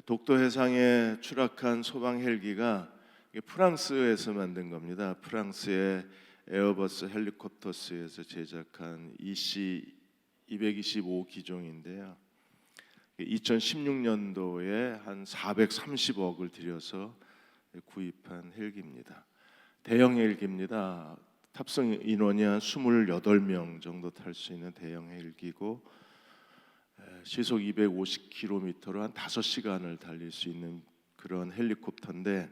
독도 해상에 추락한 소방 헬기가 프랑스에서 만든 겁니다. 프랑스의 에어버스 헬리콥터스에서 제작한 EC-225 기종인데요. 2016년도에 한 430억을 들여서 구입한 헬기입니다. 대형 헬기입니다. 탑승 인원이 한 28명 정도 탈 수 있는 대형 헬기고 시속 250km로 한 5시간을 달릴 수 있는 그런 헬리콥터인데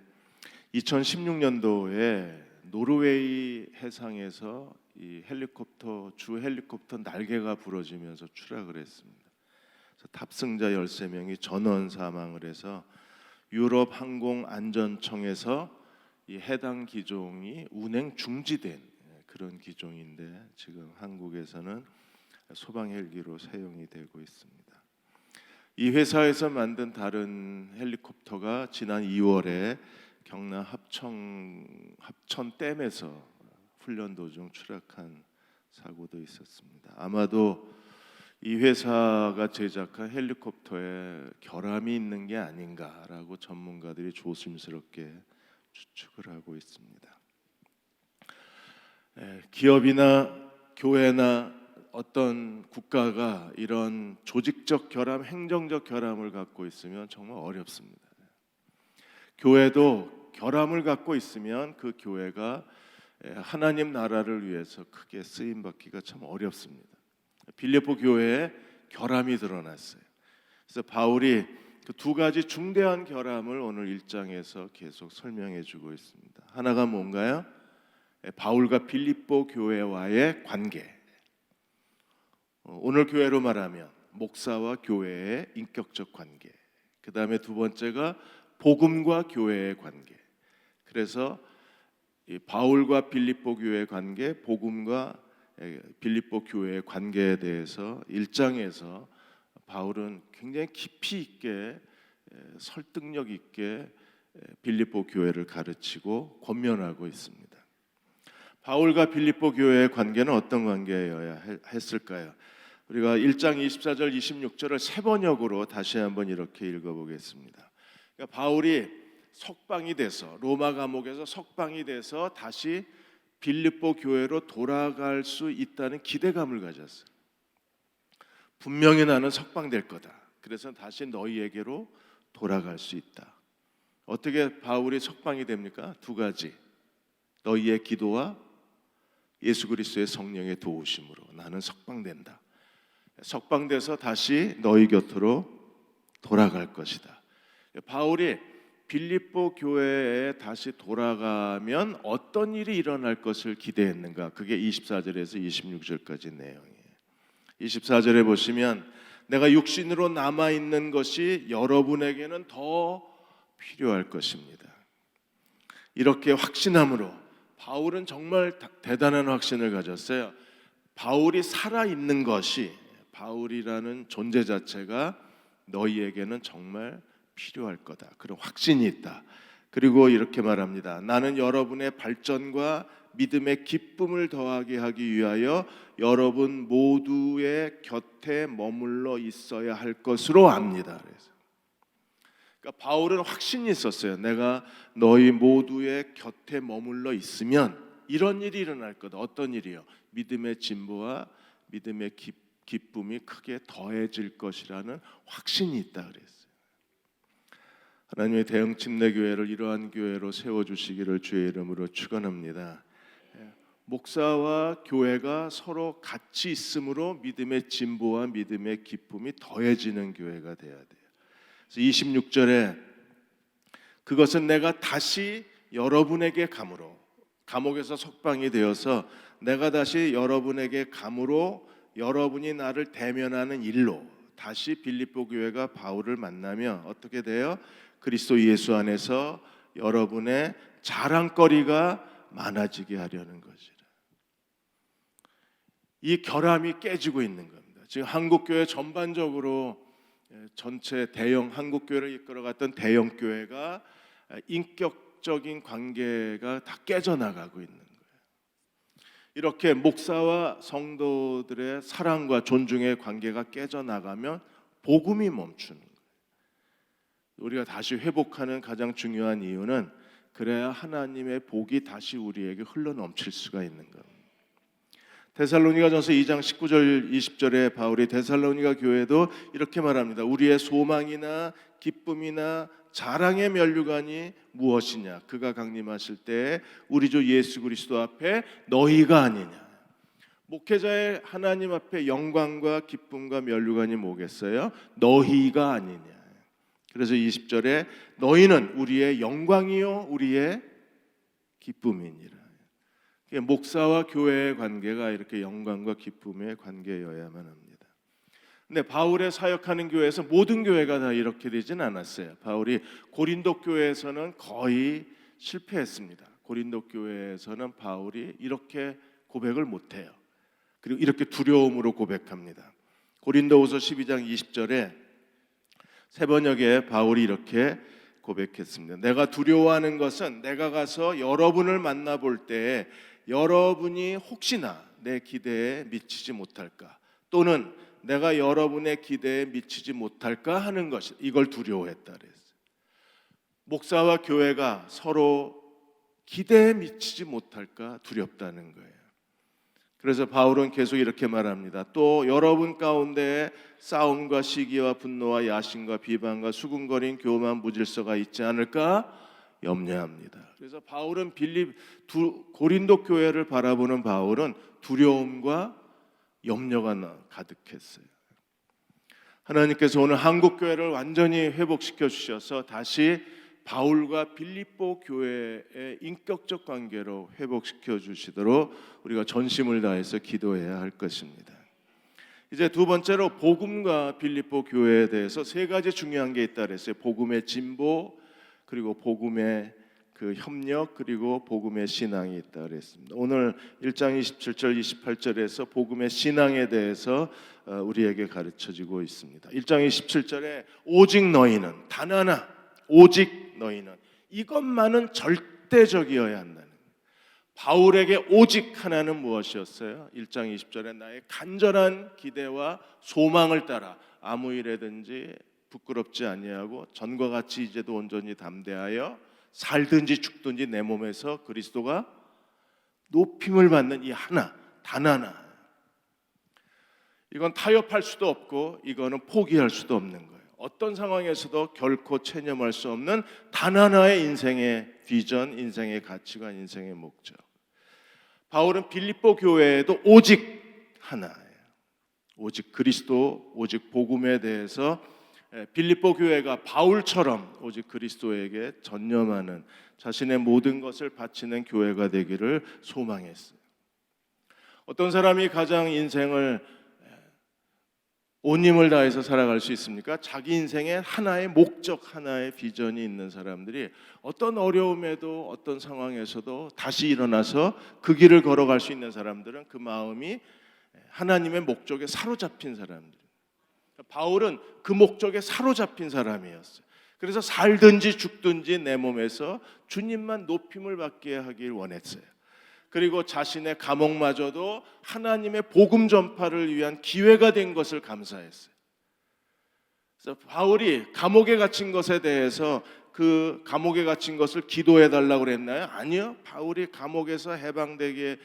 2016년도에 노르웨이 해상에서 이 주 헬리콥터 날개가 부러지면서 추락을 했습니다. 그래서 탑승자 13명이 전원 사망을 해서 유럽 항공안전청에서 이 해당 기종이 운행 중지된 그런 기종인데 지금 한국에서는 소방 헬기로 사용이 되고 있습니다. 이 회사에서 만든 다른 헬리콥터가 지난 2월에 경남 합천댐에서 훈련 도중 추락한 사고도 있었습니다. 아마도 이 회사가 제작한 헬리콥터에 결함이 있는 게 아닌가라고 전문가들이 조심스럽게 추측을 하고 있습니다. 기업이나 교회나 어떤 국가가 이런 조직적 결함, 행정적 결함을 갖고 있으면 정말 어렵습니다. 교회도 결함을 갖고 있으면 그 교회가 하나님 나라를 위해서 크게 쓰임 받기가 참 어렵습니다. 빌립보 교회에 결함이 드러났어요. 그래서 바울이 그 두 가지 중대한 결함을 오늘 1장에서 계속 설명해 주고 있습니다. 하나가 뭔가요? 바울과 빌립보 교회와의 관계. 오늘 교회로 말하면 목사와 교회의 인격적 관계. 그 다음에 두 번째가 복음과 교회의 관계. 그래서 이 바울과 빌립보 교회의 관계, 복음과 빌립보 교회의 관계에 대해서 1장에서 바울은 굉장히 깊이 있게 설득력 있게 빌립보 교회를 가르치고 권면하고 있습니다. 바울과 빌립보 교회의 관계는 어떤 관계여야 했을까요? 우리가 1장 24절 26절을 세 번역으로 다시 한번 이렇게 읽어보겠습니다. 그러니까 바울이 석방이 돼서 로마 감옥에서 석방이 돼서 다시 빌립보 교회로 돌아갈 수 있다는 기대감을 가졌어요. 분명히 나는 석방될 거다. 그래서 다시 너희에게로 돌아갈 수 있다. 어떻게 바울이 석방이 됩니까? 두 가지. 너희의 기도와 예수 그리스도의 성령의 도우심으로 나는 석방된다. 석방돼서 다시 너희 곁으로 돌아갈 것이다. 바울이 빌립보 교회에 다시 돌아가면 어떤 일이 일어날 것을 기대했는가? 그게 24절에서 26절까지 내용이에요. 24절에 보시면 내가 육신으로 남아있는 것이 여러분에게는 더 필요할 것입니다. 이렇게 확신함으로 바울은 정말 대단한 확신을 가졌어요. 바울이 살아있는 것이 바울이라는 존재 자체가 너희에게는 정말 필요할 거다. 그런 확신이 있다. 그리고 이렇게 말합니다. 나는 여러분의 발전과 믿음의 기쁨을 더하게 하기 위하여 여러분 모두의 곁에 머물러 있어야 할 것으로 압니다. 그러니까 바울은 확신이 있었어요. 내가 너희 모두의 곁에 머물러 있으면 이런 일이 일어날 거다. 어떤 일이요? 믿음의 진보와 믿음의 기쁨이 크게 더해질 것이라는 확신이 있다 그랬어요. 하나님의 대형 침례교회를 이러한 교회로 세워주시기를 주의 이름으로 축원합니다. 목사와 교회가 서로 같이 있음으로 믿음의 진보와 믿음의 기쁨이 더해지는 교회가 돼야 돼요. 그래서 26절에 그것은 내가 다시 여러분에게 감으로 감옥에서 석방이 되어서 내가 다시 여러분에게 감으로 여러분이 나를 대면하는 일로 다시 빌립보 교회가 바울을 만나면 어떻게 돼요? 그리스도 예수 안에서 여러분의 자랑거리가 많아지게 하려는 것이라. 이 결함이 깨지고 있는 겁니다. 지금 한국교회 전반적으로 전체 대형 한국교회를 이끌어갔던 대형 교회가 인격적인 관계가 다 깨져나가고 있는 거예요. 이렇게 목사와 성도들의 사랑과 존중의 관계가 깨져나가면 복음이 멈추는 거예요. 우리가 다시 회복하는 가장 중요한 이유는 그래야 하나님의 복이 다시 우리에게 흘러넘칠 수가 있는 겁니다. 데살로니가전서 2장 19절 20절에 바울이 데살로니가 교회도 이렇게 말합니다. 우리의 소망이나 기쁨이나 자랑의 면류관이 무엇이냐? 그가 강림하실 때 우리 주 예수 그리스도 앞에 너희가 아니냐? 목회자의 하나님 앞에 영광과 기쁨과 면류관이 뭐겠어요? 너희가 아니냐? 그래서 20절에 너희는 우리의 영광이요 우리의 기쁨이니라. 목사와 교회의 관계가 이렇게 영광과 기쁨의 관계여야만 합니다. 근데 바울의 사역하는 교회에서 모든 교회가 다 이렇게 되진 않았어요. 바울이 고린도 교회에서는 거의 실패했습니다. 고린도 교회에서는 바울이 이렇게 고백을 못해요. 그리고 이렇게 두려움으로 고백합니다. 고린도후서 12장 20절에 새번역에 바울이 이렇게 고백했습니다. 내가 두려워하는 것은 내가 가서 여러분을 만나볼 때에 여러분이 혹시나 내 기대에 미치지 못할까, 또는 내가 여러분의 기대에 미치지 못할까 하는 것, 이걸 두려워했다 그랬어요. 목사와 교회가 서로 기대에 미치지 못할까 두렵다는 거예요. 그래서 바울은 계속 이렇게 말합니다. 또 여러분 가운데 싸움과 시기와 분노와 야심과 비방과 수군거린 교만 무질서가 있지 않을까 염려합니다. 그래서 바울은 고린도 교회를 바라보는 바울은 두려움과 염려가 가득했어요. 하나님께서 오늘 한국 교회를 완전히 회복시켜 주셔서 다시 바울과 빌립보 교회의 인격적 관계로 회복시켜 주시도록 우리가 전심을 다해서 기도해야 할 것입니다. 이제 두 번째로 복음과 빌립보 교회에 대해서 세 가지 중요한 게 있다 그랬어요. 복음의 진보, 그리고 복음의 그 협력, 그리고 복음의 신앙이 있다 그랬습니다. 오늘 1장 27절 28절에서 복음의 신앙에 대해서 우리에게 가르쳐지고 있습니다. 1장 27절에 오직 너희는, 단 하나, 오직 너희는, 이것만은 절대적이어야 한다는 거예요. 바울에게 오직 하나는 무엇이었어요? 1장 20절에 나의 간절한 기대와 소망을 따라 아무 일에든지 부끄럽지 아니하고 전과 같이 이제도 온전히 담대하여 살든지 죽든지 내 몸에서 그리스도가 높임을 받는 이 하나, 단 하나, 이건 타협할 수도 없고 이거는 포기할 수도 없는 거예요. 어떤 상황에서도 결코 체념할 수 없는 단 하나의 인생의 비전, 인생의 가치관, 인생의 목적. 바울은 빌립보 교회에도 오직 하나예요. 오직 그리스도, 오직 복음에 대해서 빌립보 교회가 바울처럼 오직 그리스도에게 전념하는, 자신의 모든 것을 바치는 교회가 되기를 소망했어요. 어떤 사람이 가장 인생을 온 힘을 다해서 살아갈 수 있습니까? 자기 인생에 하나의 목적, 하나의 비전이 있는 사람들이 어떤 어려움에도 어떤 상황에서도 다시 일어나서 그 길을 걸어갈 수 있는 사람들은 그 마음이 하나님의 목적에 사로잡힌 사람들. 바울은 그 목적에 사로잡힌 사람이었어요. 그래서 살든지 죽든지 내 몸에서 주님만 높임을 받게 하길 원했어요. 그리고 자신의 감옥마저도 하나님의 복음 전파를 위한 기회가 된 것을 감사했어요. 그래서 바울이 감옥에 갇힌 것에 대해서 그 감옥에 갇힌 것을 기도해 달라고 그랬나요? 아니요. 바울이 감옥에서 해방되게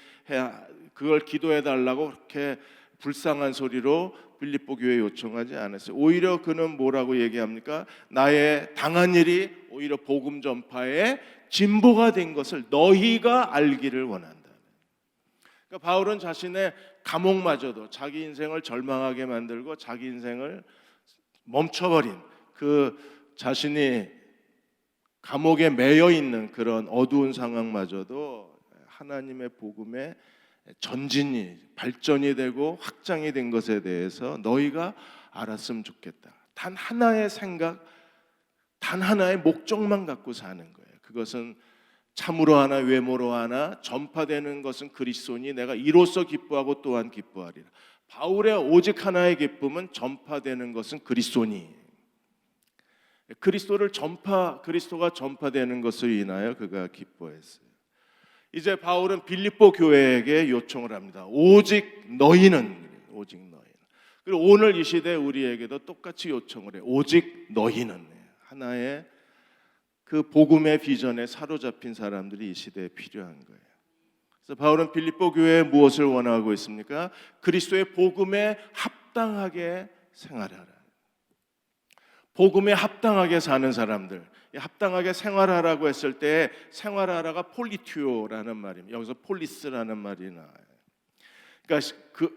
그걸 기도해 달라고 그렇게 불쌍한 소리로 빌립보 교회에 요청하지 않았어요. 오히려 그는 뭐라고 얘기합니까? 나의 당한 일이 오히려 복음 전파의 진보가 된 것을 너희가 알기를 원한다. 그러니까 바울은 자신의 감옥마저도 자기 인생을 절망하게 만들고 자기 인생을 멈춰버린 그 자신이 감옥에 매여 있는 그런 어두운 상황마저도 하나님의 복음의 전진이 발전이 되고 확장이 된 것에 대해서 너희가 알았으면 좋겠다. 단 하나의 생각, 단 하나의 목적만 갖고 사는 거예요. 그것은 참으로 하나 외모로 하나 전파되는 것은 그리스도니 내가 이로써 기뻐하고 또한 기뻐하리라. 바울의 오직 하나의 기쁨은 전파되는 것은 그리스도니, 그리스도가 전파되는 것을 인하여 그가 기뻐했어요. 이제 바울은 빌립보 교회에게 요청을 합니다. 오직 너희는. 그리고 오늘 이 시대 우리에게도 똑같이 요청을 해요. 오직 너희는. 하나의 그 복음의 비전에 사로잡힌 사람들이 이 시대에 필요한 거예요. 그래서 바울은 빌립보 교회에 무엇을 원하고 있습니까? 그리스도의 복음에 합당하게 생활하라. 복음에 합당하게 사는 사람들, 합당하게 생활하라고 했을 때 생활하라가 폴리튜오라는 말입니다. 여기서 폴리스라는 말이 나와요. 그러니까 그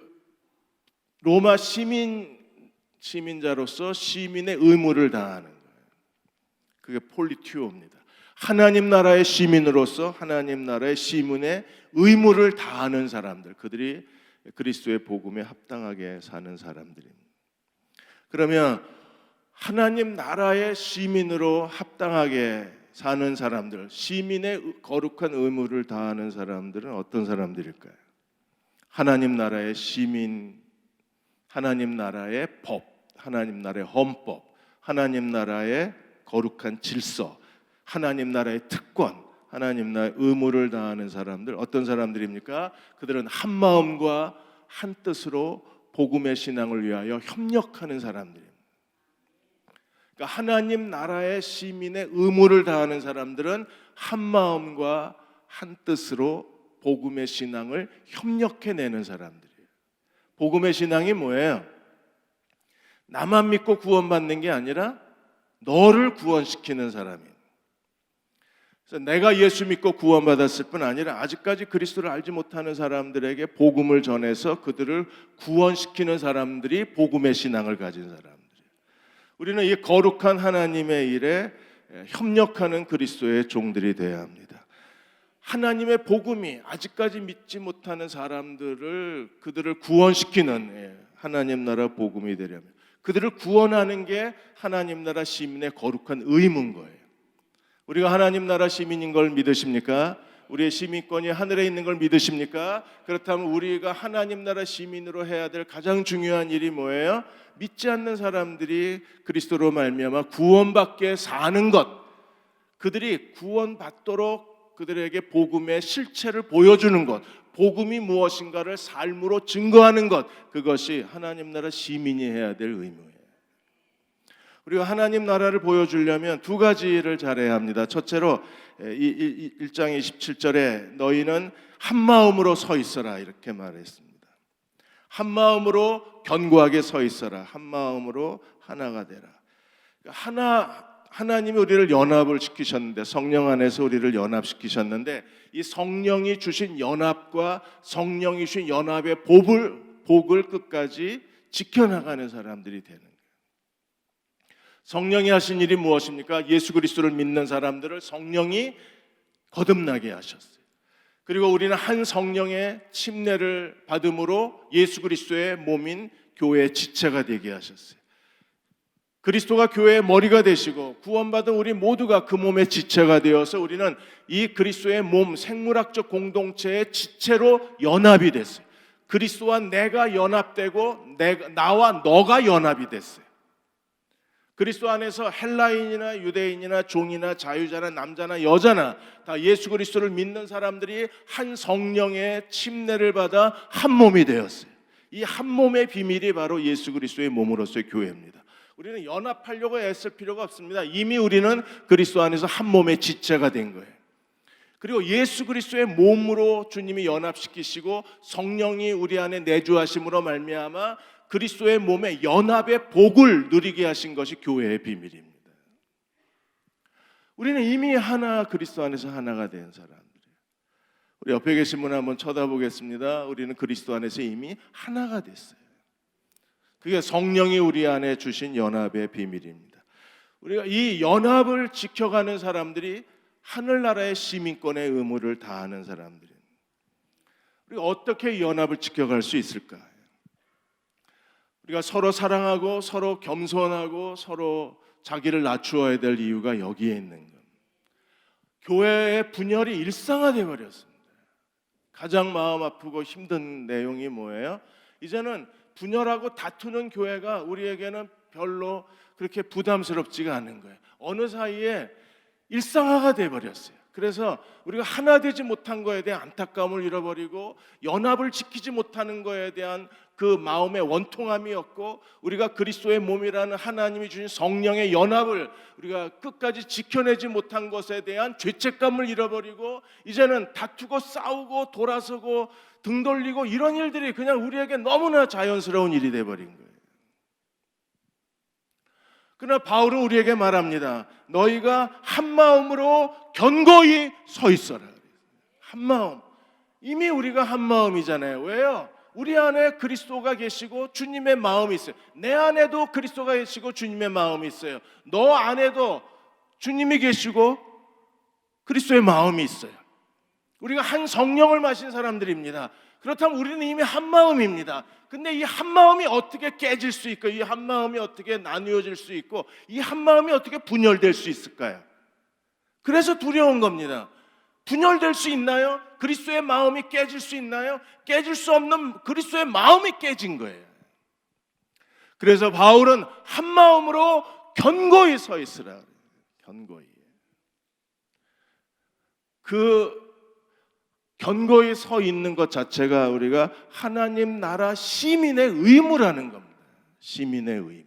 로마 시민자로서 시민의 의무를 다하는 거예요. 그게 폴리튜오입니다. 하나님 나라의 시민으로서 하나님 나라의 시민의 의무를 다하는 사람들, 그들이 그리스도의 복음에 합당하게 사는 사람들입니다. 그러면 하나님 나라의 시민으로 합당하게 사는 사람들, 시민의 거룩한 의무를 다하는 사람들은 어떤 사람들일까요? 하나님 나라의 시민, 하나님 나라의 법, 하나님 나라의 헌법, 하나님 나라의 거룩한 질서, 하나님 나라의 특권, 하나님 나라의 의무를 다하는 사람들, 어떤 사람들입니까? 그들은 한 마음과 한 뜻으로 복음의 신앙을 위하여 협력하는 사람들입니다. 그러니까 하나님 나라의 시민의 의무를 다하는 사람들은 한 마음과 한 뜻으로 복음의 신앙을 협력해내는 사람들이에요. 복음의 신앙이 뭐예요? 나만 믿고 구원받는 게 아니라 너를 구원시키는 사람이에요. 그래서 내가 예수 믿고 구원받았을 뿐 아니라 아직까지 그리스도를 알지 못하는 사람들에게 복음을 전해서 그들을 구원시키는 사람들이 복음의 신앙을 가진 사람들이에요. 우리는 이 거룩한 하나님의 일에 협력하는 그리스도의 종들이 되어야 합니다. 하나님의 복음이 아직까지 믿지 못하는 사람들을 그들을 구원시키는 하나님 나라 복음이 되려면 그들을 구원하는 게 하나님 나라 시민의 거룩한 의무인 거예요. 우리가 하나님 나라 시민인 걸 믿으십니까? 우리의 시민권이 하늘에 있는 걸 믿으십니까? 그렇다면 우리가 하나님 나라 시민으로 해야 될 가장 중요한 일이 뭐예요? 믿지 않는 사람들이 그리스도로 말미암아 구원받게 사는 것, 그들이 구원받도록 그들에게 복음의 실체를 보여주는 것, 복음이 무엇인가를 삶으로 증거하는 것, 그것이 하나님 나라 시민이 해야 될 의무예요. 우리가 하나님 나라를 보여주려면 두 가지를 잘해야 합니다. 첫째로 1장 27절에 너희는 한 마음으로 서 있어라 이렇게 말했습니다. 한 마음으로 견고하게 서 있어라. 한 마음으로 하나가 되라. 하나님이 우리를 연합을 시키셨는데, 성령 안에서 우리를 연합시키셨는데, 이 성령이 주신 연합과 성령이 주신 연합의 복을 끝까지 지켜나가는 사람들이 되는 거예요. 성령이 하신 일이 무엇입니까? 예수 그리스도를 믿는 사람들을 성령이 거듭나게 하셨어요. 그리고 우리는 한 성령의 침례를 받음으로 예수 그리스도의 몸인 교회의 지체가 되게 하셨어요. 그리스도가 교회의 머리가 되시고 구원받은 우리 모두가 그 몸의 지체가 되어서 우리는 이 그리스도의 몸, 생물학적 공동체의 지체로 연합이 됐어요. 그리스도와 내가 연합되고 나와 너가 연합이 됐어요. 그리스도 안에서 헬라인이나 유대인이나 종이나 자유자나 남자나 여자나 다 예수 그리스도를 믿는 사람들이 한 성령의 침례를 받아 한 몸이 되었어요. 이 한 몸의 비밀이 바로 예수 그리스도의 몸으로서의 교회입니다. 우리는 연합하려고 애쓸 필요가 없습니다. 이미 우리는 그리스도 안에서 한 몸의 지체가 된 거예요. 그리고 예수 그리스도의 몸으로 주님이 연합시키시고 성령이 우리 안에 내주하심으로 말미암아 그리스도의 몸의 연합의 복을 누리게 하신 것이 교회의 비밀입니다. 우리는 이미 하나, 그리스도 안에서 하나가 된 사람들이에요. 우리 옆에 계신 분 한번 쳐다보겠습니다. 우리는 그리스도 안에서 이미 하나가 됐어요. 그게 성령이 우리 안에 주신 연합의 비밀입니다. 우리가 이 연합을 지켜가는 사람들이 하늘나라의 시민권의 의무를 다하는 사람들입니다. 우리가 어떻게 이 연합을 지켜갈 수 있을까? 우리가 서로 사랑하고 서로 겸손하고 서로 자기를 낮추어야 될 이유가 여기에 있는 겁니다. 교회의 분열이 일상화되어 버렸습니다. 가장 마음 아프고 힘든 내용이 뭐예요? 이제는 분열하고 다투는 교회가 우리에게는 별로 그렇게 부담스럽지가 않은 거예요. 어느 사이에 일상화가 되어 버렸어요. 그래서 우리가 하나 되지 못한 거에 대한 안타까움을 잃어버리고 연합을 지키지 못하는 거에 대한 그 마음의 원통함이었고, 우리가 그리스도의 몸이라는 하나님이 주신 성령의 연합을 우리가 끝까지 지켜내지 못한 것에 대한 죄책감을 잃어버리고, 이제는 다투고 싸우고 돌아서고 등 돌리고 이런 일들이 그냥 우리에게 너무나 자연스러운 일이 돼버린 거예요. 그러나 바울은 우리에게 말합니다. 너희가 한 마음으로 견고히 서 있어라. 한 마음. 이미 우리가 한 마음이잖아요. 왜요? 우리 안에 그리스도가 계시고 주님의 마음이 있어요. 내 안에도 그리스도가 계시고 주님의 마음이 있어요. 너 안에도 주님이 계시고 그리스도의 마음이 있어요. 우리가 한 성령을 마신 사람들입니다. 그렇다면 우리는 이미 한 마음입니다. 근데 이 한 마음이 어떻게 깨질 수 있고, 이 한 마음이 어떻게 나누어질 수 있고, 이 한 마음이 어떻게 분열될 수 있을까요? 그래서 두려운 겁니다. 분열될 수 있나요? 그리스도의 마음이 깨질 수 있나요? 깨질 수 없는 그리스도의 마음이 깨진 거예요. 그래서 바울은 한 마음으로 견고히 서 있으라. 견고히. 그 견고히 서 있는 것 자체가 우리가 하나님 나라 시민의 의무라는 겁니다. 시민의 의무.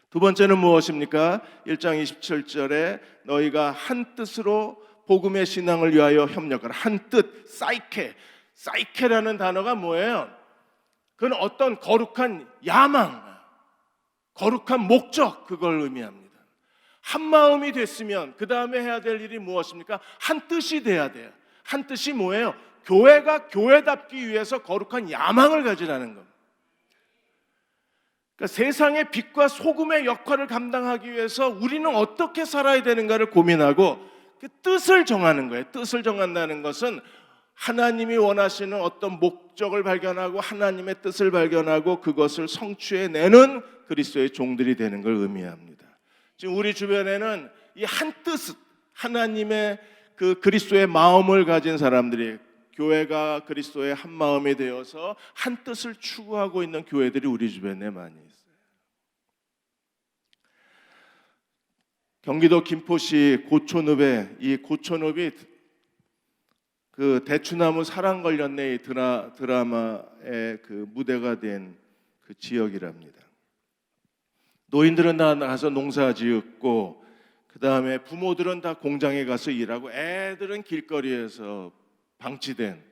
두 번째는 무엇입니까? 1장 27절에 너희가 한 뜻으로 복음의 신앙을 위하여 협력하라. 한 뜻, 사이케. 사이케라는 단어가 뭐예요? 그건 어떤 거룩한 야망, 거룩한 목적, 그걸 의미합니다. 한 마음이 됐으면 그 다음에 해야 될 일이 무엇입니까? 한 뜻이 돼야 돼요. 한 뜻이 뭐예요? 교회가 교회답기 위해서 거룩한 야망을 가지라는 겁니다. 그러니까 세상의 빛과 소금의 역할을 감당하기 위해서 우리는 어떻게 살아야 되는가를 고민하고 그 뜻을 정하는 거예요. 뜻을 정한다는 것은 하나님이 원하시는 어떤 목적을 발견하고 하나님의 뜻을 발견하고 그것을 성취해내는 그리스도의 종들이 되는 걸 의미합니다. 지금 우리 주변에는 이 한 뜻, 하나님의 그 그리스도의 마음을 가진 사람들이, 교회가 그리스도의 한 마음이 되어서 한 뜻을 추구하고 있는 교회들이 우리 주변에 많이 있어요. 경기도 김포시 고촌읍에, 이 고촌읍이 그 대추나무 사랑 걸렸네 이 드라마의 그 무대가 된 그 지역이랍니다. 노인들은 다 나가서 농사 지었고, 그 다음에 부모들은 다 공장에 가서 일하고, 애들은 길거리에서 방치된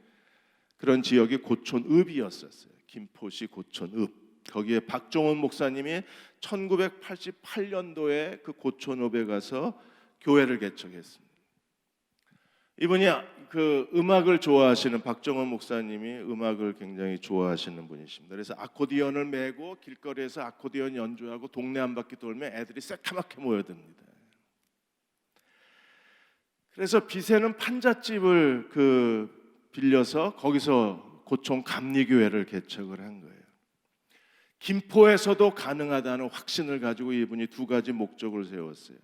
그런 지역이 고촌읍이었었어요. 김포시 고촌읍. 거기에 박종원 목사님이 1988년도에 그 고촌읍에 가서 교회를 개척했습니다. 이분이 그 음악을 좋아하시는, 박정원 목사님이 음악을 굉장히 좋아하시는 분이십니다. 그래서 아코디언을 메고 길거리에서 아코디언 연주하고 동네 한 바퀴 돌면 애들이 새카맣게 모여듭니다. 그래서 빚에는 판잣집을 빌려서 거기서 고촌 감리교회를 개척을 한 거예요. 김포에서도 가능하다는 확신을 가지고 이분이 두 가지 목적을 세웠어요.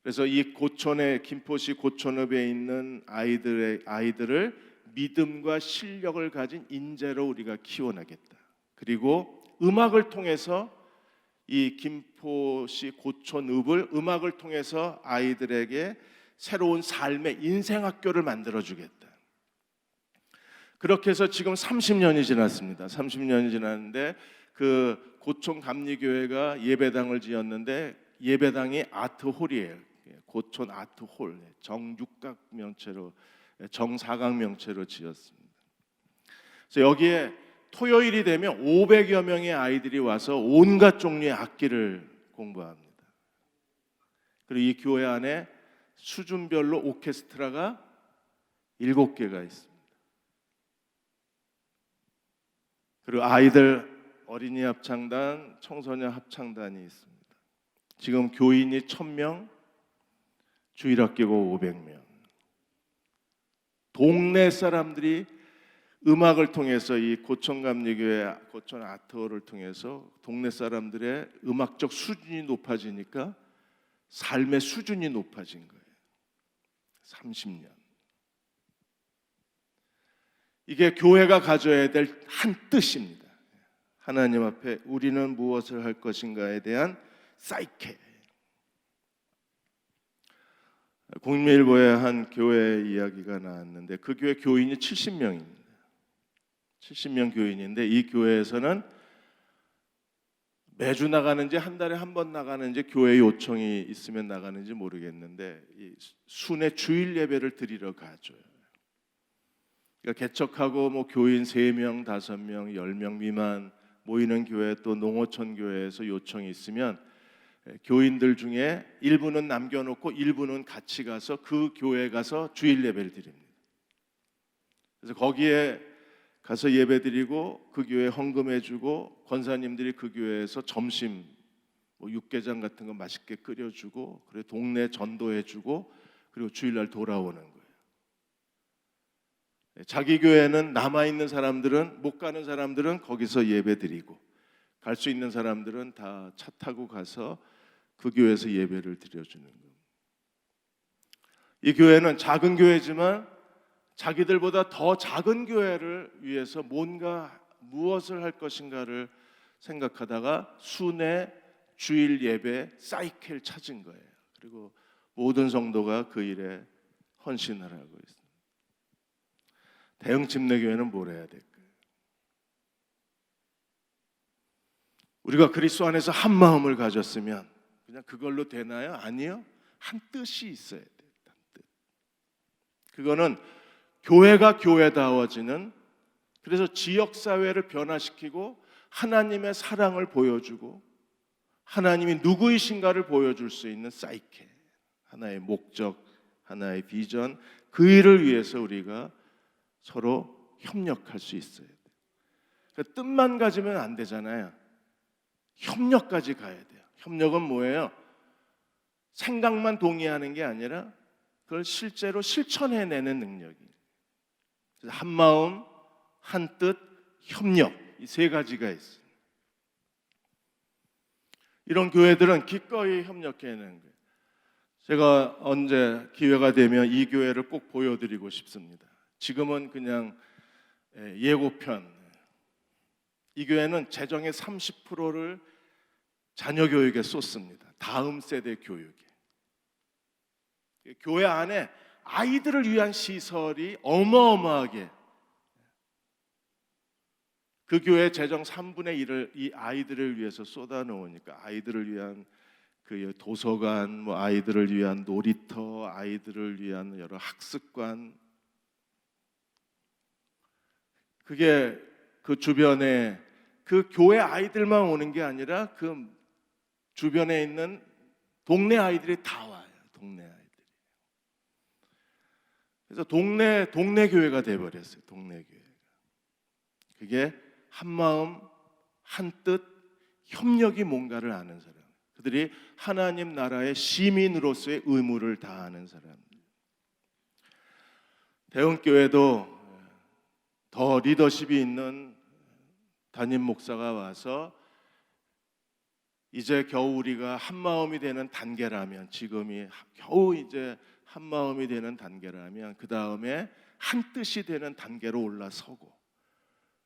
그래서 이 고촌의 김포시 고촌읍에 있는 아이들을 믿음과 실력을 가진 인재로 우리가 키워나겠다. 그리고 음악을 통해서 이 김포시 고촌읍을 음악을 통해서 아이들에게 새로운 삶의 인생학교를 만들어주겠다. 그렇게 해서 지금 30년이 지났습니다. 30년이 지났는데 그 고촌 감리교회가 예배당을 지었는데 예배당이 아트홀이에요. 고촌 아트홀, 정육각 명체로, 정사각 명체로 지었습니다. 그래서 여기에 토요일이 되면 500여 명의 아이들이 와서 온갖 종류의 악기를 공부합니다. 그리고 이 교회 안에 수준별로 오케스트라가 7개가 있습니다. 그리고 아이들 어린이 합창단, 청소년 합창단이 있습니다. 지금 교인이 1000명, 주일학교가 500명. 동네 사람들이 음악을 통해서 이 고촌감리교회 고촌 아트홀을 통해서 동네 사람들의 음악적 수준이 높아지니까 삶의 수준이 높아진 거예요. 30년. 이게 교회가 가져야 될 한 뜻입니다. 하나님 앞에 우리는 무엇을 할 것인가에 대한 사이케. 국민일보에 한 교회 이야기가 나왔는데 그 교회 교인이 70명입니다. 70명 교인인데 이 교회에서는 매주 나가는지 한 달에 한 번 나가는지 교회 요청이 있으면 나가는지 모르겠는데 이 순회 주일 예배를 드리러 가줘요. 그러니까 개척하고 뭐 교인 3명, 5명, 10명 미만 모이는 교회 또 농어촌 교회에서 요청이 있으면 교인들 중에 일부는 남겨놓고 일부는 같이 가서 그 교회에 가서 주일 예배를 드립니다. 그래서 거기에 가서 예배드리고 그 교회 헌금해주고 권사님들이 그 교회에서 점심 뭐 육개장 같은 거 맛있게 끓여주고 그리고 동네 전도해주고 그리고 주일날 돌아오는 거예요. 자기 교회는 남아있는 사람들은 못 가는 사람들은 거기서 예배드리고 갈 수 있는 사람들은 다 차 타고 가서 그 교회에서 예배를 드려주는 거예요. 이 교회는 작은 교회지만 자기들보다 더 작은 교회를 위해서 뭔가 무엇을 할 것인가를 생각하다가 순회 주일 예배 사이클 찾은 거예요. 그리고 모든 성도가 그 일에 헌신을 하고 있습니다. 대형 침례교회는 뭘 해야 될까요? 우리가 그리스도 안에서 한 마음을 가졌으면 그냥 그걸로 되나요? 아니요. 한 뜻이 있어야 돼요. 한 뜻. 그거는 교회가 교회다워지는, 그래서 지역사회를 변화시키고 하나님의 사랑을 보여주고 하나님이 누구이신가를 보여줄 수 있는 사이클, 하나의 목적, 하나의 비전, 그 일을 위해서 우리가 서로 협력할 수 있어야 돼요. 그러니까 뜻만 가지면 안 되잖아요. 협력까지 가야 돼요. 협력은 뭐예요? 생각만 동의하는 게 아니라 그걸 실제로 실천해내는 능력이에요. 한 마음, 한 뜻, 협력, 이 3가지가 있어요. 이런 교회들은 기꺼이 협력해내는 거예요. 제가 언제 기회가 되면 이 교회를 꼭 보여드리고 싶습니다. 지금은 그냥 예고편. 이 교회는 재정의 30%를 자녀 교육에 쏟습니다. 다음 세대 교육에. 교회 안에 아이들을 위한 시설이 어마어마하게, 그 교회 재정 3분의 1을 이 아이들을 위해서 쏟아놓으니까 아이들을 위한 그 도서관, 뭐 아이들을 위한 놀이터, 아이들을 위한 여러 학습관, 그게 그 주변에 그 교회 아이들만 오는 게 아니라 그 주변에 있는 동네 아이들이 다 와요. 동네 아이들이. 그래서 동네 교회가 돼버렸어요. 동네 교회가. 그게 한 마음, 한 뜻, 협력이 뭔가를 아는 사람. 그들이 하나님 나라의 시민으로서의 의무를 다하는 사람. 대흥교회도 더 리더십이 있는 담임 목사가 와서 이제 겨우 우리가 한 마음이 되는 단계라면, 지금이 겨우 이제 한 마음이 되는 단계라면 그 다음에 한 뜻이 되는 단계로 올라서고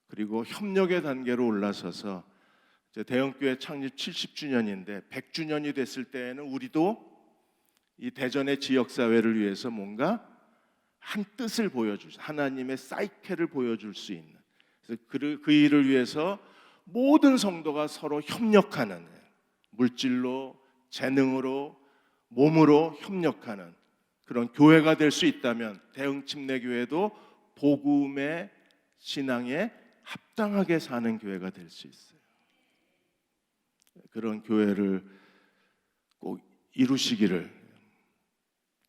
그리고 협력의 단계로 올라서서 이제 대형교회 창립 70주년인데 100주년이 됐을 때에는 우리도 이 대전의 지역사회를 위해서 뭔가 한 뜻을 보여줄, 하나님의 사이클을 보여줄 수 있는, 그래서 그 일을 위해서 모든 성도가 서로 협력하는, 물질로, 재능으로, 몸으로 협력하는 그런 교회가 될 수 있다면 대흥침례교회도 복음의 신앙에 합당하게 사는 교회가 될 수 있어요. 그런 교회를 꼭 이루시기를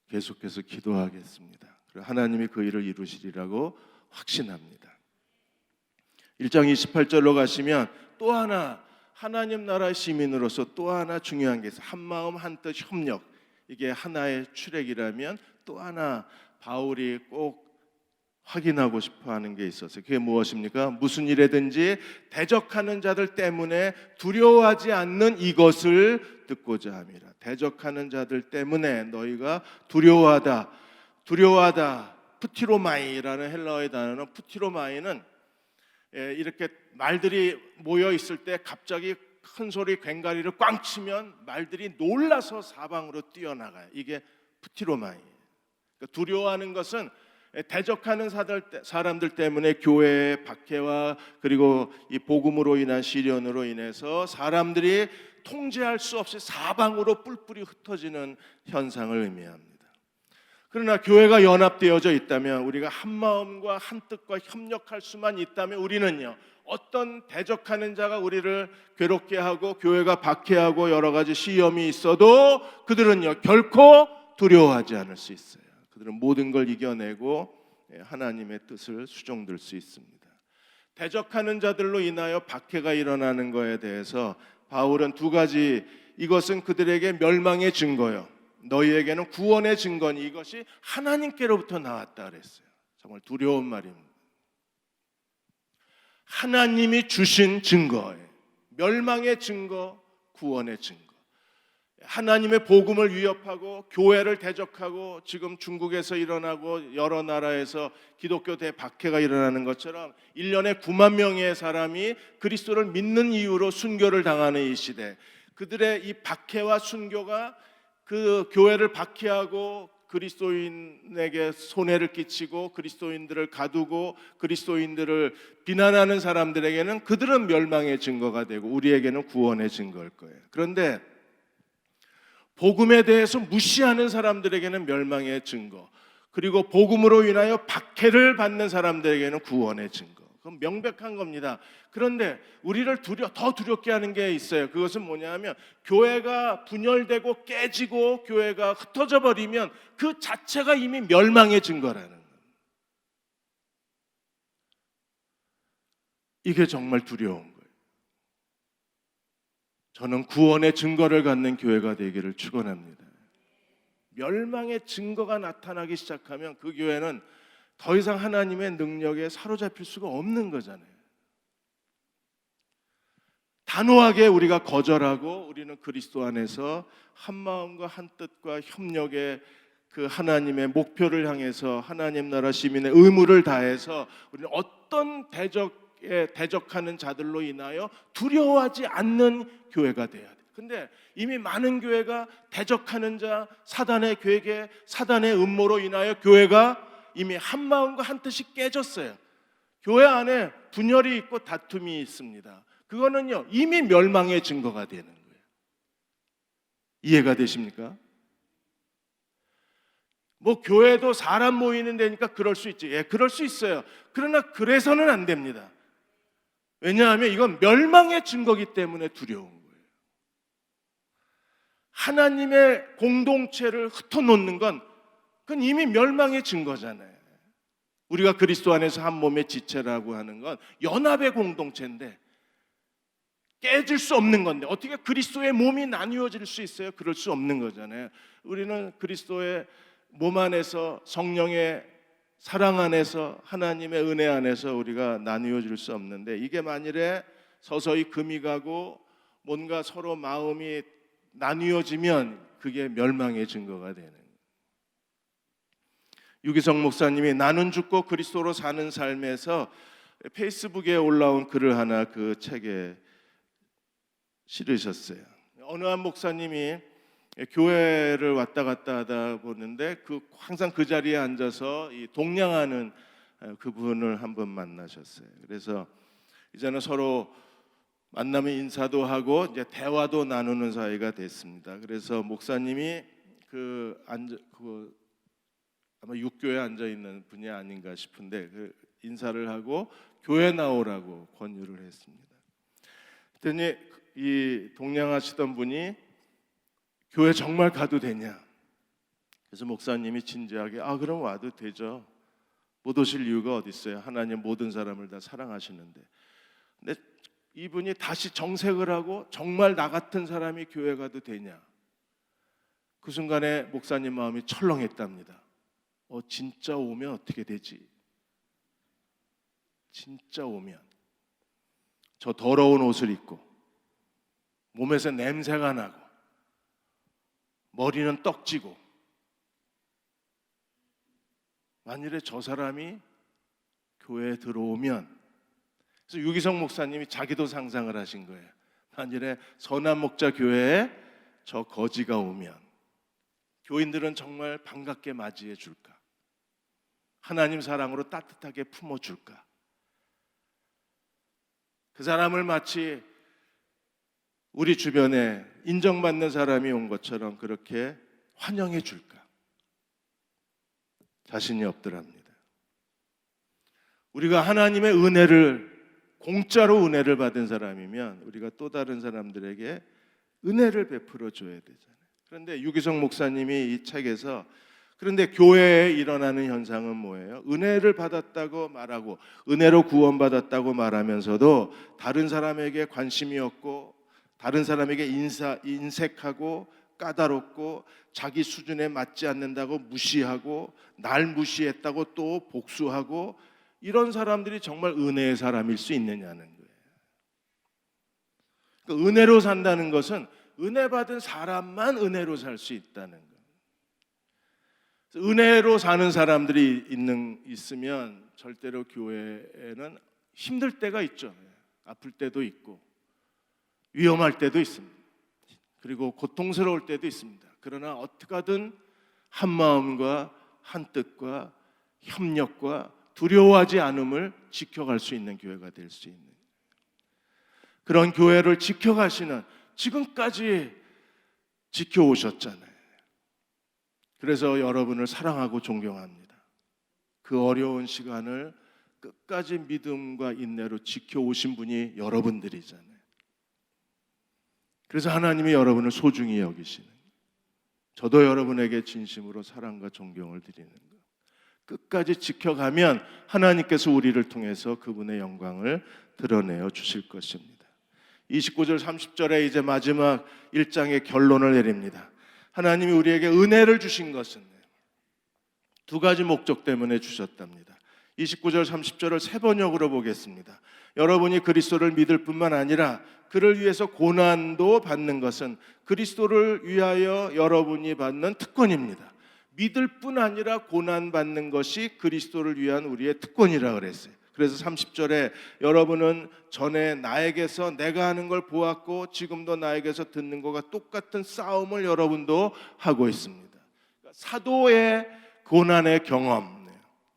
계속해서 기도하겠습니다. 그리고 하나님이 그 일을 이루시리라고 확신합니다. 1장 28절로 가시면 또 하나 하나님 나라의 시민으로서 또 하나 중요한 게 있어요. 한 마음 한 뜻 협력, 이게 하나의 출애기라면 또 하나 바울이 꼭 확인하고 싶어하는 게 있어서 그게 무엇입니까? 무슨 일에든지 대적하는 자들 때문에 두려워하지 않는 이것을 듣고자 함이라. 대적하는 자들 때문에 너희가 두려워하다. 푸티로마이라는 헬라어의 단어는, 푸티로마이는 이렇게 말들이 모여 있을 때 갑자기 큰 소리 괭가리를 꽝 치면 말들이 놀라서 사방으로 뛰어나가요. 이게 푸티로마이예요. 그러니까 두려워하는 것은 대적하는 사람들 때문에 교회의 박해와 그리고 이 복음으로 인한 시련으로 인해서 사람들이 통제할 수 없이 사방으로 뿔뿔이 흩어지는 현상을 의미합니다. 그러나 교회가 연합되어져 있다면, 우리가 한 마음과 한 뜻과 협력할 수만 있다면, 우리는요, 어떤 대적하는 자가 우리를 괴롭게 하고 교회가 박해하고 여러 가지 시험이 있어도 그들은요 결코 두려워하지 않을 수 있어요. 그들은 모든 걸 이겨내고 하나님의 뜻을 수종들 수 있습니다. 대적하는 자들로 인하여 박해가 일어나는 것에 대해서 바울은 두 가지, 이것은 그들에게 멸망의 증거요, 너희에게는 구원의 증거니 이것이 하나님께로부터 나왔다 그랬어요. 정말 두려운 말입니다. 하나님이 주신 증거예요. 멸망의 증거, 구원의 증거. 하나님의 복음을 위협하고 교회를 대적하고 지금 중국에서 일어나고 여러 나라에서 기독교 대박해가 일어나는 것처럼 1년에 9만 명의 사람이 그리스도를 믿는 이유로 순교를 당하는 이 시대, 그들의 이 박해와 순교가 그 교회를 박해하고 그리스도인에게 손해를 끼치고 그리스도인들을 가두고 그리스도인들을 비난하는 사람들에게는 그들은 멸망의 증거가 되고 우리에게는 구원의 증거일 거예요. 그런데 복음에 대해서 무시하는 사람들에게는 멸망의 증거, 그리고 복음으로 인하여 박해를 받는 사람들에게는 구원의 증거. 그건 명백한 겁니다. 그런데 우리를 더 두렵게 하는 게 있어요. 그것은 뭐냐면 교회가 분열되고 깨지고 교회가 흩어져 버리면 그 자체가 이미 멸망의 증거라는 거예요. 이게 정말 두려운 거예요. 저는 구원의 증거를 갖는 교회가 되기를 축원합니다. 멸망의 증거가 나타나기 시작하면 그 교회는 더 이상 하나님의 능력에 사로잡힐 수가 없는 거잖아요. 단호하게 우리가 거절하고 우리는 그리스도 안에서 한 마음과 한 뜻과 협력의 그 하나님의 목표를 향해서 하나님 나라 시민의 의무를 다해서 우리는 어떤 대적하는 자들로 인하여 두려워하지 않는 교회가 돼야 돼. 근데 이미 많은 교회가 대적하는 자, 사단의 괴계, 사단의 음모로 인하여 교회가 이미 한 마음과 한 뜻이 깨졌어요. 교회 안에 분열이 있고 다툼이 있습니다. 그거는요 이미 멸망의 증거가 되는 거예요. 이해가 되십니까? 뭐 교회도 사람 모이는 데니까 그럴 수 있지. 예, 그럴 수 있어요. 그러나 그래서는 안 됩니다. 왜냐하면 이건 멸망의 증거이기 때문에 두려운 거예요. 하나님의 공동체를 흩어놓는 건 그건 이미 멸망의 증거잖아요. 우리가 그리스도 안에서 한 몸의 지체라고 하는 건 연합의 공동체인데 깨질 수 없는 건데 어떻게 그리스도의 몸이 나뉘어질 수 있어요? 그럴 수 없는 거잖아요. 우리는 그리스도의 몸 안에서 성령의 사랑 안에서 하나님의 은혜 안에서 우리가 나뉘어질 수 없는데 이게 만일에 서서히 금이 가고 뭔가 서로 마음이 나뉘어지면 그게 멸망의 증거가 되는 거예요. 유기성 목사님이 나는 죽고 그리스도로 사는 삶에서 페이스북에 올라온 글을 하나 그 책에 실으셨어요. 어느 한 목사님이 교회를 왔다 갔다 하다 보는데 항상 그 자리에 앉아서 이 동냥하는 그분을 한번 만나셨어요. 그래서 이제는 서로 만나면 인사도 하고 이제 대화도 나누는 사이가 됐습니다. 그래서 목사님이 아마 육교에 앉아 있는 분이 아닌가 싶은데 인사를 하고 교회 나오라고 권유를 했습니다. 그랬더니 이 동냥하시던 분이 교회 정말 가도 되냐? 그래서 목사님이 진지하게 그럼 와도 되죠. 못 오실 이유가 어디 있어요? 하나님 모든 사람을 다 사랑하시는데. 근데 이분이 다시 정색을 하고 정말 나 같은 사람이 교회 가도 되냐? 그 순간에 목사님 마음이 철렁했답니다. 진짜 오면 어떻게 되지? 진짜 오면 저 더러운 옷을 입고 몸에서 냄새가 나고 머리는 떡지고 만일에 저 사람이 교회에 들어오면, 그래서 유기성 목사님이 자기도 상상을 하신 거예요. 만일에 선한 목자 교회에 저 거지가 오면 교인들은 정말 반갑게 맞이해 줄까? 하나님 사랑으로 따뜻하게 품어줄까? 그 사람을 마치 우리 주변에 인정받는 사람이 온 것처럼 그렇게 환영해 줄까? 자신이 없더랍니다. 우리가 하나님의 은혜를 공짜로 은혜를 받은 사람이면 우리가 또 다른 사람들에게 은혜를 베풀어 줘야 되잖아요. 그런데 유기성 목사님이 이 책에서 그런데 교회에 일어나는 현상은 뭐예요? 은혜를 받았다고 말하고 은혜로 구원받았다고 말하면서도 다른 사람에게 관심이 없고 다른 사람에게 인색하고 까다롭고 자기 수준에 맞지 않는다고 무시하고 날 무시했다고 또 복수하고 이런 사람들이 정말 은혜의 사람일 수 있느냐는 거예요. 그러니까 은혜로 산다는 것은 은혜 받은 사람만 은혜로 살 수 있다는 거예요. 은혜로 사는 사람들이 있으면 절대로 교회에는 힘들 때가 있죠. 아플 때도 있고 위험할 때도 있습니다. 그리고 고통스러울 때도 있습니다. 그러나 어떻게 하든 한 마음과 한 뜻과 협력과 두려워하지 않음을 지켜갈 수 있는 교회가 될 수 있는 그런 교회를 지켜가시는 지금까지 지켜오셨잖아요. 그래서 여러분을 사랑하고 존경합니다. 그 어려운 시간을 끝까지 믿음과 인내로 지켜오신 분이 여러분들이잖아요. 그래서 하나님이 여러분을 소중히 여기시는 거예요. 저도 여러분에게 진심으로 사랑과 존경을 드리는 거예요. 끝까지 지켜가면 하나님께서 우리를 통해서 그분의 영광을 드러내어 주실 것입니다. 29절 30절에 이제 마지막 1장의 결론을 내립니다. 하나님이 우리에게 은혜를 주신 것은 두 가지 목적 때문에 주셨답니다. 29절 30절을 세 번역으로 보겠습니다. 여러분이 그리스도를 믿을 뿐만 아니라 그를 위해서 고난도 받는 것은 그리스도를 위하여 여러분이 받는 특권입니다. 믿을 뿐 아니라 고난 받는 것이 그리스도를 위한 우리의 특권이라 그랬어요. 그래서 30절에 여러분은 전에 나에게서 내가 하는 걸 보았고 지금도 나에게서 듣는 것과 똑같은 싸움을 여러분도 하고 있습니다. 사도의 고난의 경험,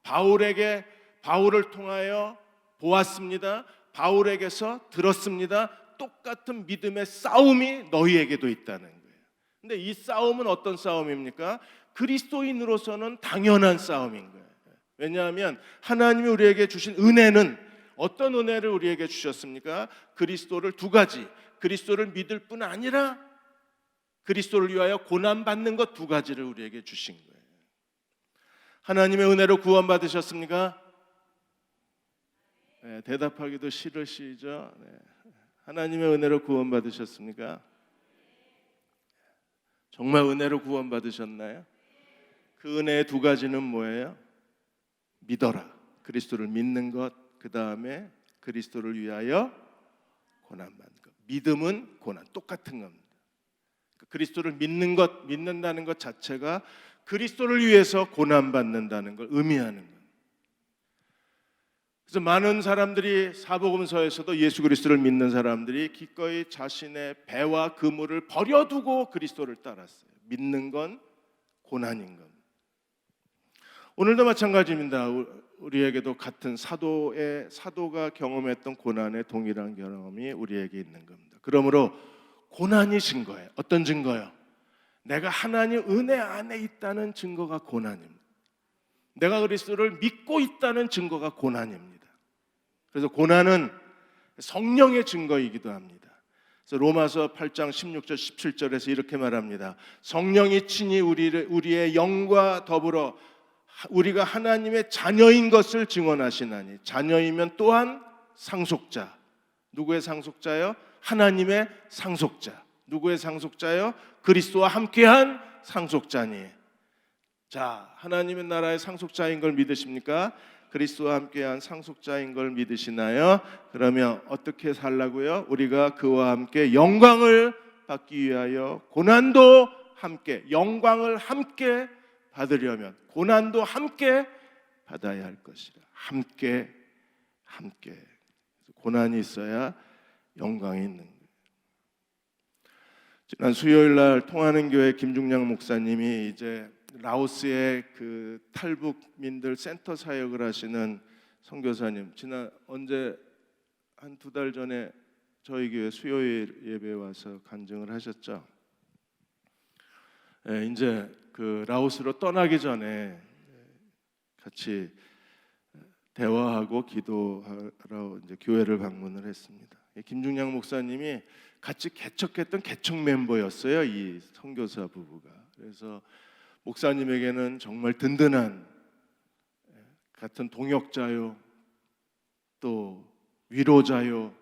바울을 통하여 보았습니다. 바울에게서 들었습니다. 똑같은 믿음의 싸움이 너희에게도 있다는 거예요. 근데 이 싸움은 어떤 싸움입니까? 그리스도인으로서는 당연한 싸움인 거예요. 왜냐하면 하나님이 우리에게 주신 은혜는 어떤 은혜를 우리에게 주셨습니까? 그리스도를 두 가지, 그리스도를 믿을 뿐 아니라 그리스도를 위하여 고난받는 것 두 가지를 우리에게 주신 거예요. 하나님의 은혜로 구원받으셨습니까? 네, 대답하기도 싫으시죠? 네. 하나님의 은혜로 구원받으셨습니까? 정말 은혜로 구원받으셨나요? 그 은혜의 두 가지는 뭐예요? 믿어라. 그리스도를 믿는 것, 그 다음에 그리스도를 위하여 고난받는 것. 믿음은 고난, 똑같은 겁니다. 그리스도를 믿는 것, 믿는다는 것 자체가 그리스도를 위해서 고난받는다는 걸 의미하는 거예요. 그래서 많은 사람들이 사복음서에서도 예수 그리스도를 믿는 사람들이 기꺼이 자신의 배와 그물을 버려두고 그리스도를 따랐어요. 믿는 건 고난인 겁니다. 오늘도 마찬가지입니다. 우리에게도 같은 사도가 경험했던 고난의 동일한 경험이 우리에게 있는 겁니다. 그러므로 고난이 증거예요. 어떤 증거요? 내가 하나님 은혜 안에 있다는 증거가 고난입니다. 내가 그리스도를 믿고 있다는 증거가 고난입니다. 그래서 고난은 성령의 증거이기도 합니다. 그래서 로마서 8장 16절 17절에서 이렇게 말합니다. 성령이 친히 우리의 영과 더불어 우리가 하나님의 자녀인 것을 증언하시나니, 자녀이면 또한 상속자. 누구의 상속자요? 하나님의 상속자. 누구의 상속자요? 그리스도와 함께한 상속자니. 자, 하나님의 나라의 상속자인 걸 믿으십니까? 그리스도와 함께한 상속자인 걸 믿으시나요? 그러면 어떻게 살라고요? 우리가 그와 함께 영광을 받기 위하여 고난도 함께, 영광을 함께 받으려면 고난도 함께 받아야 할 것이라. 함께. 고난이 있어야 영광이 있는 거예요. 지난 수요일 날 통하는 교회 김중량 목사님이 이제 라오스의 그 탈북민들 센터 사역을 하시는 선교사님, 지난 언제 한 2달 전에 저희 교회 수요일 예배에 와서 간증을 하셨죠. 이제 그 라오스로 떠나기 전에 같이 대화하고 기도하러 이제 교회를 방문을 했습니다. 김중량 목사님이 같이 개척했던 개척 멤버였어요, 이 선교사 부부가. 그래서 목사님에게는 정말 든든한 같은 동역자요, 또 위로자요,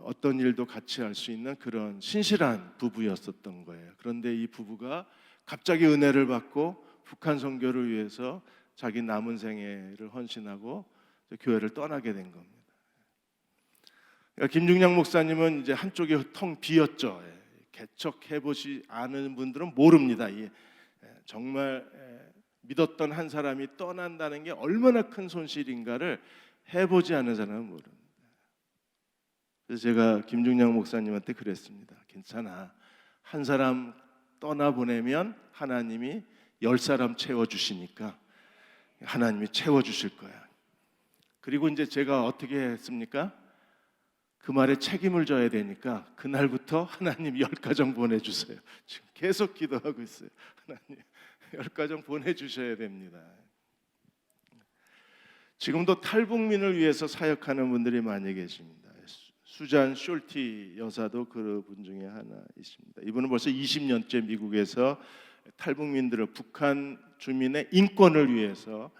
어떤 일도 같이 할 수 있는 그런 신실한 부부였었던 거예요. 그런데 이 부부가 갑자기 은혜를 받고 북한 선교를 위해서 자기 남은 생애를 헌신하고 교회를 떠나게 된 겁니다. 그러니까 김중량 목사님은 이제 한쪽이 텅 비었죠. 개척해 보시 아는 분들은 모릅니다. 정말 믿었던 한 사람이 떠난다는 게 얼마나 큰 손실인가를 해보지 않은 사람은 모릅니다. 그래서 제가 김중량 목사님한테 그랬습니다. 괜찮아. 한 사람 떠나보내면 하나님이 10사람 채워주시니까 하나님이 채워주실 거야. 그리고 이제 제가 어떻게 했습니까? 그 말에 책임을 져야 되니까 그날부터 하나님 10가정 보내주세요. 지금 계속 기도하고 있어요. 하나님 10가정 보내주셔야 됩니다. 지금도 탈북민을 위해서 사역하는 분들이 많이 계십니다. 수잔 숄티 여사도 그분 중에 하나이십니다. 이분은 벌써 20년째 미국에서 탈북민들을, 북한 주민의 인권을 위해서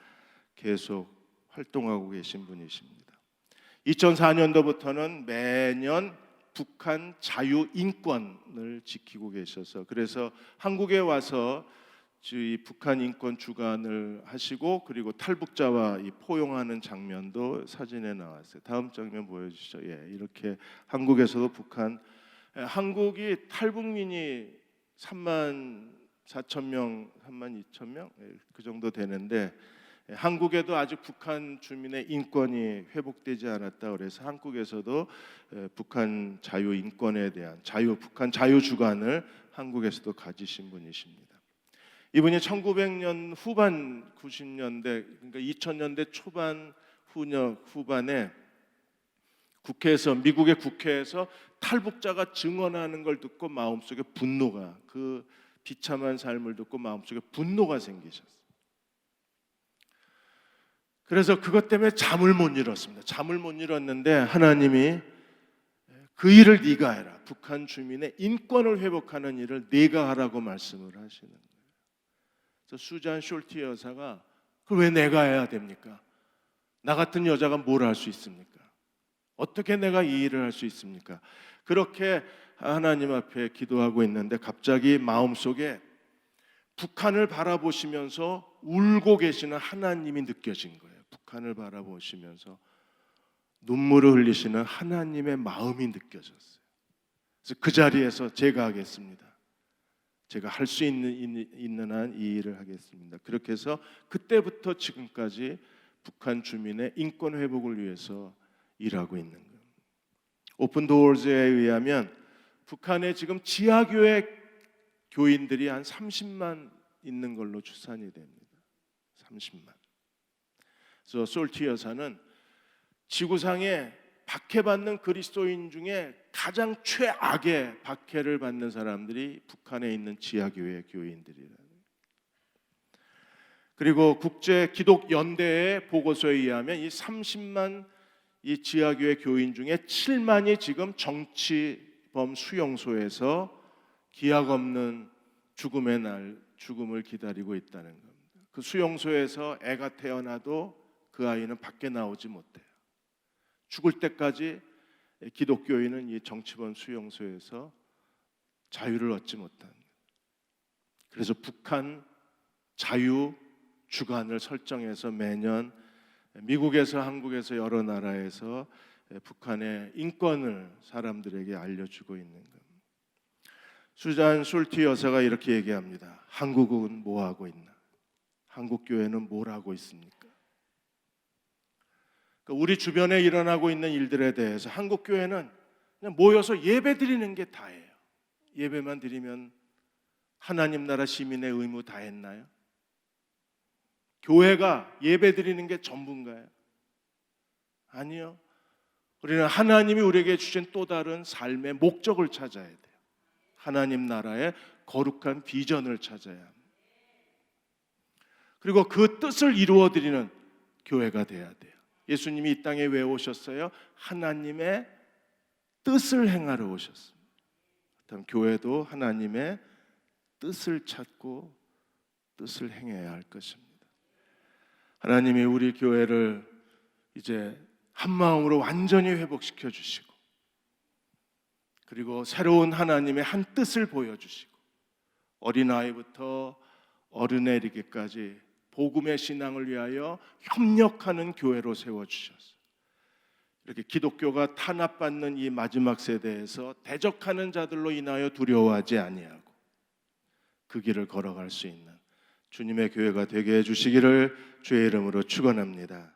계속 활동하고 계신 분이십니다. 2004년도부터는 매년 북한 자유 인권을 지키고 계셔서, 그래서 한국에 와서 이 북한 인권 주간을 하시고, 그리고 탈북자와 이 포용하는 장면도 사진에 나왔어요. 다음 장면 보여주시죠. 이렇게 한국에서도 북한, 한국이 탈북민이 34,000명, 32,000명 그 정도 되는데, 한국에도 아직 북한 주민의 인권이 회복되지 않았다. 그래서 한국에서도 북한 자유 인권에 대한 북한 자유 주간을 한국에서도 가지신 분이십니다. 이분이 1900년 후반 90년대, 그러니까 2000년대 초반 후반에 국회에서, 미국의 국회에서 탈북자가 증언하는 걸 듣고 마음속에 분노가, 그 비참한 삶을 듣고 마음속에 분노가 생기셨어요. 그래서 그것 때문에 잠을 못 이뤘습니다. 잠을 못 이뤘는데 하나님이 그 일을 네가 해라. 북한 주민의 인권을 회복하는 일을 네가 하라고 말씀을 하시는 거예요. 그래서 수잔 숄티 여사가 그걸 왜 내가 해야 됩니까? 나 같은 여자가 뭘 할 수 있습니까? 어떻게 내가 이 일을 할 수 있습니까? 그렇게 하나님 앞에 기도하고 있는데 갑자기 마음속에 북한을 바라보시면서 울고 계시는 하나님이 느껴진 거예요. 북한을 바라보시면서 눈물을 흘리시는 하나님의 마음이 느껴졌어요. 그래서 그 자리에서 제가 하겠습니다. 제가 할 수 있는 한 이 일을 하겠습니다. 그렇게 해서 그때부터 지금까지 북한 주민의 인권 회복을 위해서 일하고 있는 거예요. 오픈 도어즈에 의하면 북한에 지금 지하교회 교인들이 한 30만 있는 걸로 추산이 됩니다. 30만. 그래서 솔티 여사는 지구상에 박해받는 그리스도인 중에 가장 최악의 박해를 받는 사람들이 북한에 있는 지하교회 교인들이라는. 그리고 국제 기독 연대의 보고서에 의하면 이 30만 이 지하교회 교인 중에 7만이 지금 정치범 수용소에서 기약 없는 죽음을 기다리고 있다는 겁니다. 그 수용소에서 애가 태어나도 그 아이는 밖에 나오지 못해요. 죽을 때까지 기독교인은 이 정치범 수용소에서 자유를 얻지 못합니다. 그래서 북한 자유 주간을 설정해서 매년 미국에서, 한국에서, 여러 나라에서 북한의 인권을 사람들에게 알려주고 있는 겁니다. 수잔 숄티 여사가 이렇게 얘기합니다. 한국은 뭐 하고 있나? 한국 교회는 뭘 하고 있습니까? 우리 주변에 일어나고 있는 일들에 대해서 한국 교회는 그냥 모여서 예배 드리는 게 다예요. 예배만 드리면 하나님 나라 시민의 의무 다 했나요? 교회가 예배드리는 게 전부인가요? 아니요. 우리는 하나님이 우리에게 주신 또 다른 삶의 목적을 찾아야 돼요. 하나님 나라의 거룩한 비전을 찾아야 합니다. 그리고 그 뜻을 이루어드리는 교회가 돼야 돼요. 예수님이 이 땅에 왜 오셨어요? 하나님의 뜻을 행하러 오셨습니다. 그렇다면 교회도 하나님의 뜻을 찾고 뜻을 행해야 할 것입니다. 하나님이 우리 교회를 이제 한 마음으로 완전히 회복시켜 주시고, 그리고 새로운 하나님의 한 뜻을 보여주시고, 어린아이부터 어른에 이르기까지 복음의 신앙을 위하여 협력하는 교회로 세워주셨어요. 이렇게 기독교가 탄압받는 이 마지막 세대에서 대적하는 자들로 인하여 두려워하지 아니하고 그 길을 걸어갈 수 있는 주님의 교회가 되게 해주시기를 주의 이름으로 축원합니다.